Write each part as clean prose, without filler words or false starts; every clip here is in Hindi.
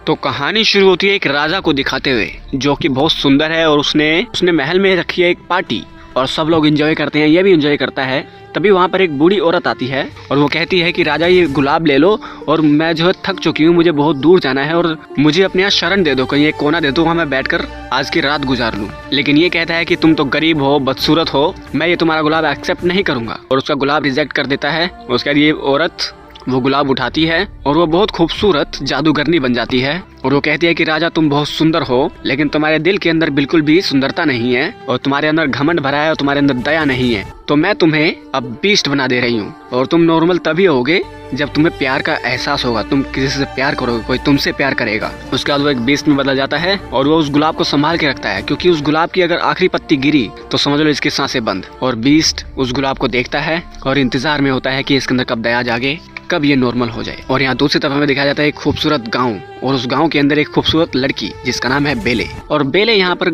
तो कहानी शुरू होती है एक राजा को दिखाते हुए जो कि बहुत सुंदर है और उसने महल में रखी है एक पार्टी और सब लोग एंजॉय करते हैं, ये भी एंजॉय करता है। तभी वहाँ पर एक बूढ़ी औरत आती है और वो कहती है कि राजा ये गुलाब ले लो और मैं जो है थक चुकी हूँ, मुझे बहुत दूर जाना है और मुझे अपने यहाँ शरण दे दो, कहीं एक कोना दे दो वहाँ मैं बैठकर आज की रात गुजार लूँ। लेकिन ये कहता है कि तुम तो गरीब हो, बदसूरत हो, मैं ये तुम्हारा गुलाब एक्सेप्ट नहीं करूँगा और उसका गुलाब रिजेक्ट कर देता है। उसके बाद ये औरत वो गुलाब उठाती है और वो बहुत खूबसूरत जादूगरनी बन जाती है और वो कहती है कि राजा तुम बहुत सुंदर हो लेकिन तुम्हारे दिल के अंदर बिल्कुल भी सुंदरता नहीं है और तुम्हारे अंदर घमंड भरा है और तुम्हारे अंदर दया नहीं है, तो मैं तुम्हें अब बीस्ट बना दे रही हूँ और तुम नॉर्मल तभी होगे जब तुम्हें प्यार का एहसास होगा, तुम किसी से प्यार करोगे, कोई तुमसे प्यार करेगा। उसके बाद वो एक बीस्ट में बदल जाता है और वो उस गुलाब को संभाल के रखता है क्योंकि उस गुलाब की अगर आखिरी पत्ती गिरी तो समझ लो इसकी सांसें बंद। और बीस्ट उस गुलाब को देखता है और इंतजार में होता है कि इसके अंदर कब दया जागे, कब ये नॉर्मल हो जाए। और यहाँ दूसरी तरफ हमें दिखाया जाता है एक खूबसूरत गांव और उस गांव के अंदर एक खूबसूरत लड़की जिसका नाम है बेले। और बेले यहाँ पर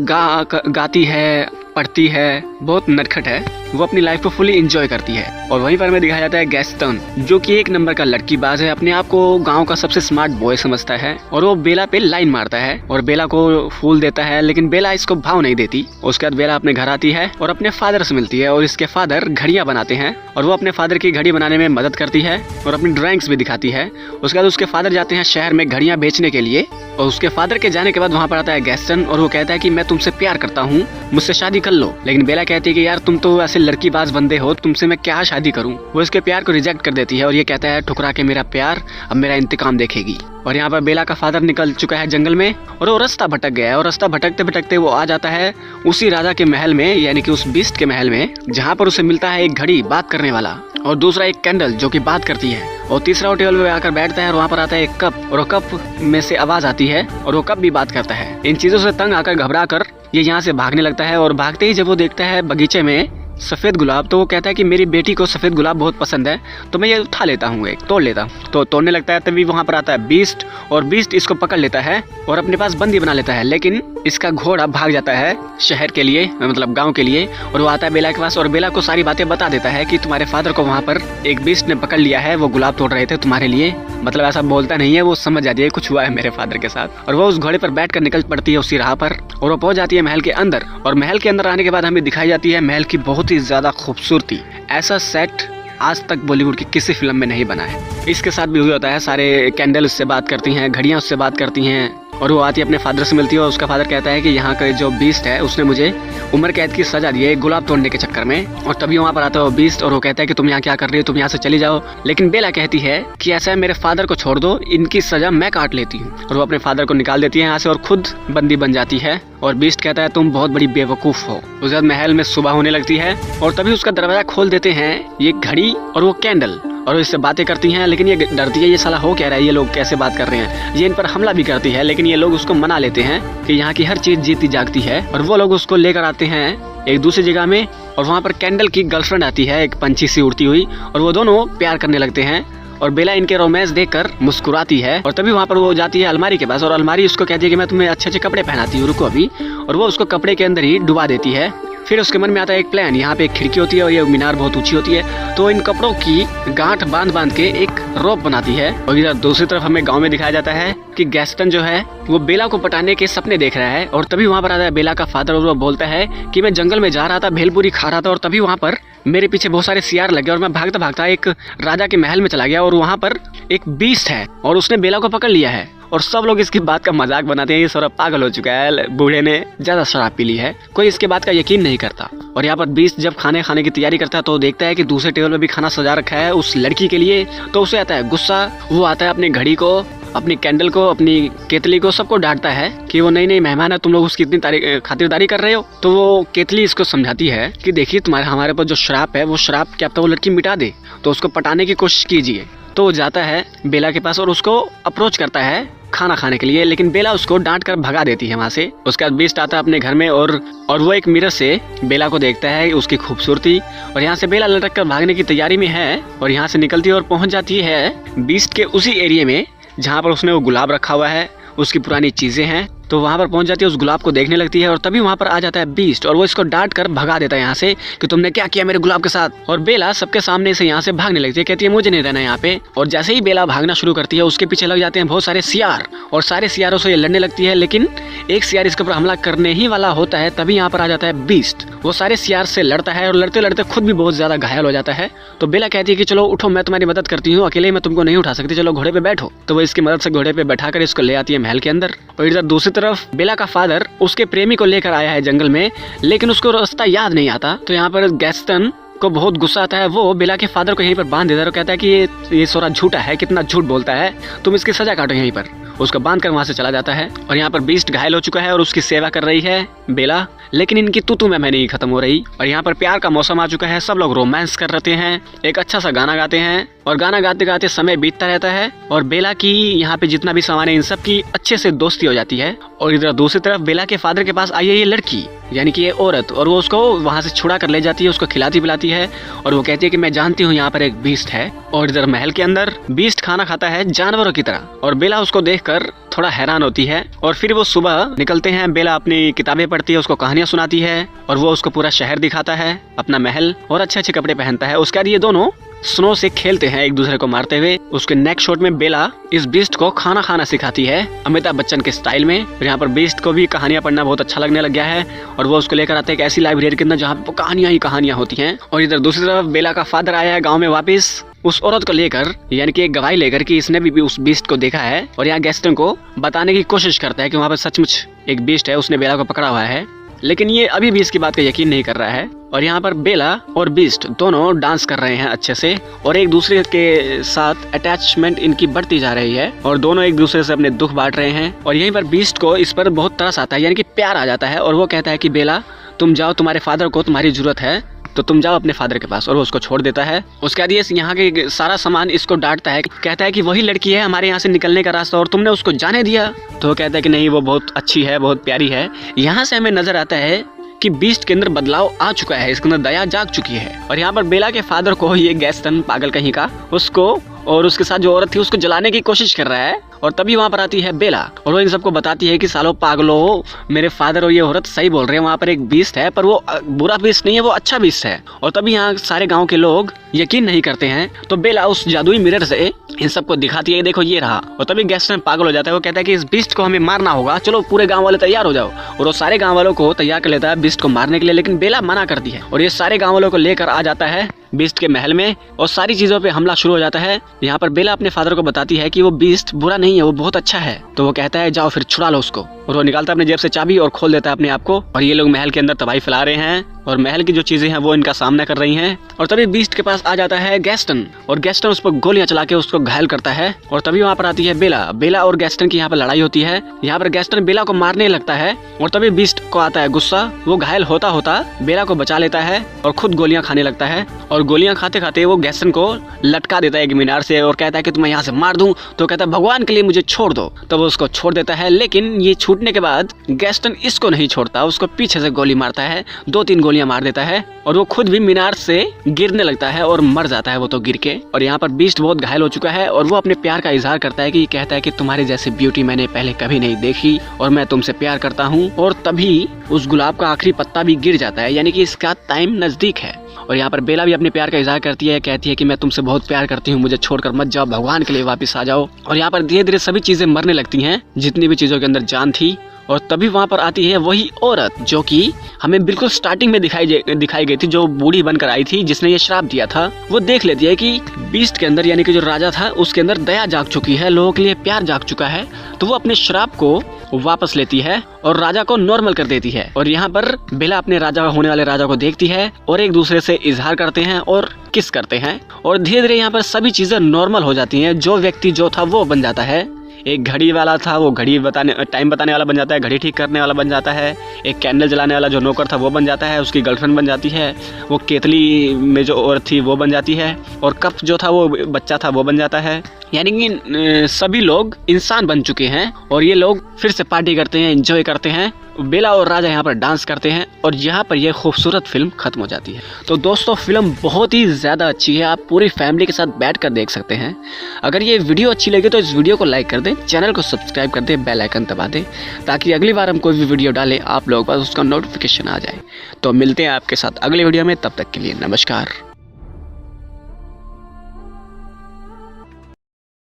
गाती है, पढ़ती है, बहुत नटखट है, वो अपनी लाइफ को फुली एंजॉय करती है। और वहीं पर हमें दिखाया जाता है गैस्टन जो कि एक नंबर का लड़की बाज है, अपने आप को गांव का सबसे स्मार्ट बॉय समझता है और वो बेला पे लाइन मारता है और बेला को फूल देता है, लेकिन बेला इसको भाव नहीं देती। उसके बाद बेला अपने घर आती है और अपने फादर से मिलती है और इसके फादर घड़ियां बनाते हैं और वो अपने फादर की घड़ी बनाने में मदद करती है और अपनी ड्राइंग्स भी दिखाती है। उसके बाद उसके फादर जाते हैं शहर में घड़ियां बेचने के लिए और उसके फादर के जाने के बाद वहाँ पर आता है गैस्टन और वो कहता है कि मैं तुमसे प्यार करता हूँ, मुझसे शादी कर लो। लेकिन बेला कहती है कि यार तुम तो ऐसे लड़कीबाज बंदे हो, तुमसे मैं क्या शादी करूँ। वो इसके प्यार को रिजेक्ट कर देती है और ये कहता है ठुकरा के मेरा प्यार अब मेरा इंतकाम देखेगी। और यहाँ पर बेला का फादर निकल चुका है जंगल में और वो रास्ता भटक गया है और रास्ता भटकते भटकते वो आ जाता है उसी राजा के महल में, यानी कि उस बीस्ट के महल में, जहाँ पर उसे मिलता है एक घड़ी बात करने वाला और दूसरा एक कैंडल जो कि बात करती है और तीसरा वो टेबल पे आकर बैठता है और वहाँ पर आता है एक कप और वो कप में से आवाज आती है और वो कप भी बात करता है। इन चीजों से तंग आकर घबरा कर ये यहाँ से भागने लगता है और भागते ही जब वो देखता है बगीचे में सफेद गुलाब तो वो कहता है कि मेरी बेटी को सफेद गुलाब बहुत पसंद है तो मैं ये उठा लेता हूँ, एक तोड़ लेता हूँ। तो तोड़ने लगता है तभी वहाँ पर आता है बीस्ट और बीस्ट इसको पकड़ लेता है और अपने पास बंदी बना लेता है। लेकिन इसका घोड़ा भाग जाता है शहर के लिए, मतलब गांव के लिए, और वो आता है बेला के पास और बेला को सारी बातें बता देता है कि तुम्हारे फादर को वहाँ पर एक बीस्ट ने पकड़ लिया है, वो गुलाब तोड़ रहे थे तुम्हारे लिए। मतलब ऐसा बोलता नहीं है, वो समझ जाती है कुछ हुआ है मेरे फादर के साथ। और वो उस घोड़े पर बैठ कर निकल पड़ती है उसी राह पर और वो पहुंच जाती है महल के अंदर। और महल के अंदर आने के बाद हमें दिखाई जाती है महल की बहुत ही ज्यादा खूबसूरती। ऐसा सेट आज तक बॉलीवुड की किसी फिल्म में नहीं बना है। इसके साथ भी हुआ होता है, सारे कैंडल उससे बात करती हैं, घड़ियां उससे बात करती हैं और वो आती है अपने फादर से मिलती है और उसका फादर कहता है कि यहाँ का जो बीस्ट है उसने मुझे उम्र कैद की सजा दी है गुलाब तोड़ने के चक्कर में। और तभी वहाँ पर आता है वो बीस्ट और वो कहता है कि तुम यहाँ क्या कर रही हो, तुम यहाँ से चली जाओ। लेकिन बेला कहती है कि ऐसा है मेरे फादर को छोड़ दो, इनकी सजा मैं काट लेती हूँ। और वो अपने फादर को निकाल देती है यहाँ से और खुद बंदी बन जाती है। और बीस्ट कहता है तुम बहुत बड़ी बेवकूफ हो। उसके बाद महल में सुबह होने लगती है और तभी उसका दरवाजा खोल देते हैं ये घड़ी और वो कैंडल और इससे बातें करती हैं। लेकिन ये डरती है, ये साला हो क्या रहा है, ये लोग कैसे बात कर रहे हैं। ये इन पर हमला भी करती है लेकिन ये लोग उसको मना लेते हैं कि यहाँ की हर चीज जीती जागती है। और वो लोग उसको लेकर आते हैं एक दूसरी जगह में और वहाँ पर कैंडल की गर्लफ्रेंड आती है, एक पंछी सी उड़ती हुई, और वो दोनों प्यार करने लगते हैं। और बेला इनके रोमांस देखकर मुस्कुराती है और तभी वहाँ पर वो जाती है अलमारी के पास और अलमारी उसको कहती है कि मैं तुम्हें अच्छे अच्छे कपड़े पहनाती हूँ, रुको अभी। और वो उसको कपड़े के अंदर ही डुबा देती है। फिर उसके मन में आता है एक प्लान, यहाँ पे एक खिड़की होती है और ये मीनार बहुत ऊंची होती है, तो इन कपड़ों की गांठ बांध बांध के एक रोप बनाती है। और इधर दूसरी तरफ हमें गांव में दिखाया जाता है कि गैस्टन जो है वो बेला को पटाने के सपने देख रहा है। और तभी वहाँ पर आता है बेला का फादर और वो बोलता है कि मैं जंगल में जा रहा था, भेलपुरी खा रहा था और तभी वहाँ पर मेरे पीछे बहुत सारे सियार लगे और मैं भागता भागता एक राजा के महल में चला गया और वहाँ पर एक बीस्ट है और उसने बेला को पकड़ लिया है। और सब लोग इसकी बात का मजाक बनाते हैं, ये सारा पागल हो चुका है, बूढ़े ने ज्यादा शराब पी ली है, कोई इसके बात का यकीन नहीं करता। और यहाँ पर बीस्ट जब खाने की तैयारी करता है तो देखता है कि दूसरे टेबल पे भी खाना सजा रखा है उस लड़की के लिए। तो उसे आता है गुस्सा, वो आता है अपनी घड़ी को, अपनी कैंडल को, अपनी केतली को, सबको डांटता है कि वो नई नई मेहमान है, तुम लोग उसकी इतनी खातिरदारी कर रहे हो। तो वो केतली इसको समझाती है कि देखिए तुम्हारे हमारे पास जो श्राप है वो श्राप क्या तो वो लड़की मिटा दे, तो उसको पटाने की कोशिश कीजिए। तो वो जाता है बेला के पास और उसको अप्रोच करता है खाना खाने के लिए, लेकिन बेला उसको डांट कर भगा देती है वहाँ से। उसके बाद बीस्ट आता है अपने घर में और वो एक मिरर से बेला को देखता है, उसकी खूबसूरती। और यहाँ से बेला लटक कर भागने की तैयारी में है और यहाँ से निकलती है और पहुँच जाती है बीस्ट के उसी एरिया में जहाँ पर उसने वो गुलाब रखा हुआ है, उसकी पुरानी चीजें हैं तो वहाँ पर पहुंच जाती है, उस गुलाब को देखने लगती है और तभी वहाँ पर आ जाता है बीस्ट और वो इसको डांट कर भगा देता है यहाँ से कि तुमने क्या किया मेरे गुलाब के साथ। और बेला सबके सामने से यहाँ से भागने लगती है, कहती है मुझे नहीं रहना यहाँ पे। और जैसे ही बेला भागना शुरू करती है उसके पीछे लग जाते हैं बहुत सारे सियार और सारे सियारों से ये लड़ने लगती है, लेकिन एक सियार इसके ऊपर हमला करने ही वाला होता है। तभी यहाँ पर आ जाता है बीस्ट, वो सारे सियार से लड़ता है और लड़ते लड़ते खुद भी बहुत ज्यादा घायल हो जाता है। तो बेला कहती है कि चलो उठो, मैं तुम्हारी मदद करती हूँ, अकेले मैं तुमको नहीं उठा सकती, चलो घोड़े पे बैठो। तो वो इसकी मदद से घोड़े पे बैठाकर इसको ले आती है महल के अंदर। और इधर दूसरी तरफ बेला का फादर उसके प्रेमी को लेकर आया है जंगल में, लेकिन उसको रास्ता याद नहीं आता। तो यहाँ पर गैस्टन को बहुत गुस्सा आता है, वो बेला के फादर को यहीं पर बांध देता है और कहता है कि ये सोरा झूठा है, कितना झूठ बोलता है, तुम इसकी सजा काटो यहीं पर। उसको बांध कर वहां से चला जाता है। और यहाँ पर बीस्ट घायल हो चुका है और उसकी सेवा कर रही है बेला, लेकिन इनकी तू मैं नहीं खत्म हो रही। और यहाँ पर प्यार का मौसम आ चुका है, सब लोग रोमांस कर रहे हैं, एक अच्छा सा गाना गाते हैं और गाना गाते गाते समय बीतता रहता है। और बेला की यहाँ पे जितना भी सामान है इन सब की अच्छे से दोस्ती हो जाती है। और इधर दूसरी तरफ बेला के फादर के पास आई है ये लड़की, यानी कि ये औरत, और वो उसको वहाँ से छुड़ा कर ले जाती है, उसको खिलाती पिलाती है और वो कहती है कि मैं जानती हूँ यहाँ पर एक बीस्ट है। और इधर महल के अंदर बीस्ट खाना खाता है जानवरों की तरह, और बेला उसको देखकर थोड़ा हैरान होती है। और फिर वो सुबह निकलते हैं, बेला अपनी किताबें पढ़ती है, उसको कहानियां सुनाती है और वो उसको पूरा शहर दिखाता है, अपना महल, और अच्छे अच्छे कपड़े पहनता है। उसके बाद ये दोनों स्नो से खेलते हैं एक दूसरे को मारते हुए। उसके नेक्स्ट शॉट में बेला इस बीस्ट को खाना खाना सिखाती है अमिताभ बच्चन के स्टाइल में। और यहाँ पर बीस्ट को भी कहानियां पढ़ना बहुत अच्छा लगने लग गया है और वो उसको लेकर आते हैं एक ऐसी लाइब्रेरी के अंदर जहाँ पे कहानियां ही कहानियां होती हैं। और इधर दूसरी तरफ बेला का फादर आया है गाँव में वापिस उस औरत को लेकर, यानी कि एक गवाही लेकर कि इसने भी उस बीस्ट को देखा है। और यहाँ गैस्टन को बताने की कोशिश करता है कि वहाँ पर सचमुच एक बीस्ट है, उसने बेला को पकड़ा हुआ है, लेकिन ये अभी भी इसकी बात का यकीन नहीं कर रहा है। और यहाँ पर बेला और बीस्ट दोनों डांस कर रहे हैं अच्छे से और एक दूसरे के साथ अटैचमेंट इनकी बढ़ती जा रही है और दोनों एक दूसरे से अपने दुख बांट रहे हैं। और यहीं पर बीस्ट को इस पर बहुत तरस आता है, यानी कि प्यार आ जाता है और वो कहता है कि बेला तुम जाओ, तुम्हारे फादर को तुम्हारी जरूरत है, तो तुम जाओ अपने फादर के पास। और वो उसको छोड़ देता है। उसके बाद ये यहाँ के सारा सामान इसको डांटता है, कहता है कि वही लड़की है हमारे यहाँ से निकलने का रास्ता और तुमने उसको जाने दिया। तो वो कहता है कि नहीं, वो बहुत अच्छी है, बहुत प्यारी है। यहाँ से हमें नजर आता है कि बीस्ट के अंदर बदलाव आ चुका है, इसके अंदर दया जाग चुकी है। और यहाँ पर बेला के फादर को ये गैस्टन पागल कहीं का उसको और उसके साथ जो औरत थी उसको जलाने की कोशिश कर रहा है। और तभी वहाँ पर आती है बेला और वो इन सबको बताती है कि सालों पागलों, मेरे फादर और ये औरत सही बोल रहे हैं, वहाँ पर एक बीस्ट है, पर वो बुरा बीस्ट नहीं है, वो अच्छा बीस्ट है। और तभी यहाँ सारे गांव के लोग यकीन नहीं करते हैं। तो बेला उस जादुई मिरर से इन सबको दिखाती है, देखो ये रहा। और तभी गैस्टन पागल हो जाता है, वो कहता है कि इस बीस्ट को हमें मारना होगा, चलो पूरे गाँव वाले तैयार हो जाओ। और वो सारे गाँव वालों को तैयार कर लेता है बीस्ट को मारने के लिए, लेकिन बेला मना करती है और ये सारे गाँव वालों को लेकर आ जाता है बीस्ट के महल में और सारी चीजों पे हमला शुरू हो जाता है। यहाँ पर बेला अपने फादर को बताती है कि वो बीस्ट बुरा नहीं है, वो बहुत अच्छा है। तो वो कहता है जाओ फिर छुड़ा लो उसको। और वो निकालता है अपने जेब से चाबी और खोल देता है अपने आप को। और ये लोग महल के अंदर तबाही फैला रहे हैं और महल की जो चीजें हैं वो इनका सामना कर रही हैं। और तभी बीस्ट के पास आ जाता है गैस्टन और गैस्टन उस पर गोलियां चला के उसको घायल करता है। और तभी वहाँ पर आती है बेला और गैस्टन की यहाँ पर लड़ाई होती है। यहाँ पर गैस्टन बेला को मारने लगता है और तभी बीस्ट को आता है गुस्सा, वो घायल होता होता बेला को बचा लेता है और खुद गोलियां खाने लगता है। और गोलियां खाते खाते वो गैस्टन को लटका देता है एक मीनार से और कहता है कि तुम्हें यहाँ से मार दूं। तो कहता है भगवान के लिए मुझे छोड़ दो। तो वो उसको छोड़ देता है, लेकिन ये छूटने के बाद गैस्टन इसको नहीं छोड़ता, उसको पीछे से गोली मारता है, 2-3 गोलियां मार देता है और वो खुद भी मीनार से गिरने लगता है और मर जाता है वो तो गिर के। और यहाँ पर बीस्ट बहुत घायल हो चुका है और वो अपने प्यार का इजहार करता है कि कहता है कि तुम्हारी जैसी ब्यूटी मैंने पहले कभी नहीं देखी और मैं तुमसे प्यार करता हूँ। और तभी उस गुलाब का आखिरी पत्ता भी गिर जाता है, यानी कि इसका टाइम नजदीक है। और यहाँ पर बेला भी अपने प्यार का इजहार करती है, कहती है कि मैं तुमसे बहुत प्यार करती हूँ, मुझे छोड़कर मत जाओ, भगवान के लिए वापस आ जाओ। और यहाँ पर धीरे धीरे सभी चीजें मरने लगती हैं, जितनी भी चीजों के अंदर जान थी। और तभी वहाँ पर आती है वही औरत जो कि हमें बिल्कुल स्टार्टिंग में दिखाई गई थी, जो बूढ़ी बनकर आई थी, जिसने ये श्राप दिया था। वो देख लेती है कि बीस्ट के अंदर, यानी कि जो राजा था, उसके अंदर दया जाग चुकी है, लोगों के लिए प्यार जाग चुका है। तो वो अपने श्राप को वापस लेती है और राजा को नॉर्मल कर देती है। और यहाँ पर बेला अपने राजा होने वाले राजा को देखती है और एक दूसरे से इजहार करते हैं और किस करते हैं। और धीरे धीरे यहाँ पर सभी चीजें नॉर्मल हो जाती हैं। जो व्यक्ति जो था वो बन जाता है, एक घड़ी वाला था वो घड़ी टाइम बताने वाला बन जाता है, घड़ी ठीक करने वाला बन जाता है। एक कैंडल जलाने वाला जो नौकर था वो बन जाता है, उसकी गर्लफ्रेंड बन जाती है। वो केतली में जो औरत थी वो बन जाती है और कप जो था वो बच्चा था वो बन जाता है। यानी कि सभी लोग इंसान बन चुके हैं और ये लोग फिर से पार्टी करते हैं, एंजॉय करते हैं बेला और राजा यहाँ पर डांस करते हैं और यहाँ पर यह खूबसूरत फिल्म खत्म हो जाती है। तो दोस्तों फिल्म बहुत ही ज़्यादा अच्छी है, आप पूरी फैमिली के साथ बैठ कर देख सकते हैं। अगर ये वीडियो अच्छी लगे तो इस वीडियो को लाइक कर दें, चैनल को सब्सक्राइब कर दें, बेल आइकन दबा दें ताकि अगली बार हम कोई भी वीडियो डालें आप लोगों के पास उसका नोटिफिकेशन आ जाए। तो मिलते हैं आपके साथ अगले वीडियो में, तब तक के लिए नमस्कार।